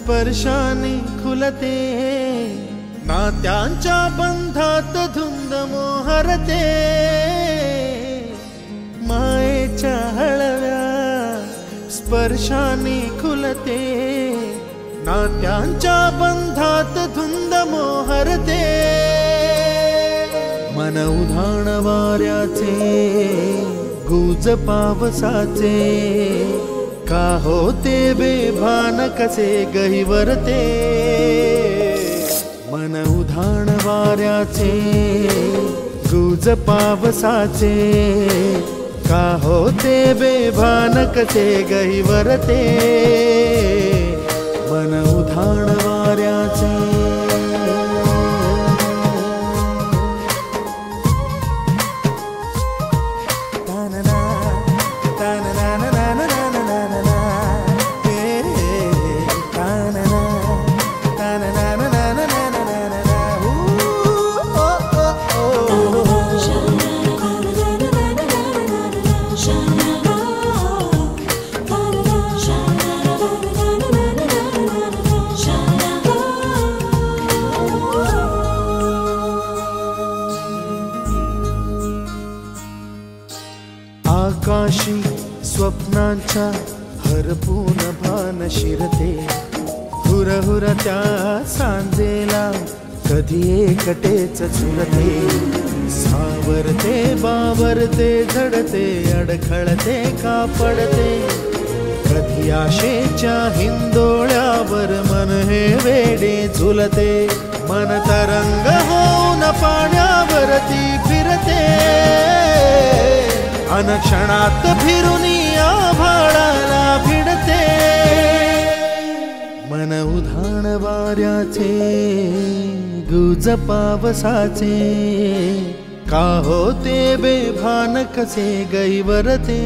स्पर्शाने खुलते, नात्यांच्या बंधात धुंद मोहरते, मायेच्या हळव्या स्पर्शाने खुलते, नात्यांच्या बंधात धुंद मोहरते, मन उधाण वाऱ्याचे गुज पावसाचे, का होते बेभान कसे गहिवरते, मन उधाण वाऱ्याचे गुज पावसाचे, का होते बेभान कसे गहिवरते, मन उधाण वाऱ्याचे। आकाशी स्वप्नांच्या हरपून भान शिरते, हुरहुर त्या सांजेला कधी एकटेच झुरते, सावरते बावरते झडते, अडखळते का पडते, कधी आशेच्या हिंदोळ्यावर मन हे वेडे झुलते, मन तरंग होऊन पाण्यावरती फिरते, अनक्षणात फिरून आभाळाला भिडते, मन उधाण वाऱ्याचे गुज पावसाचे, का होते बेभान कसे गहिवरते।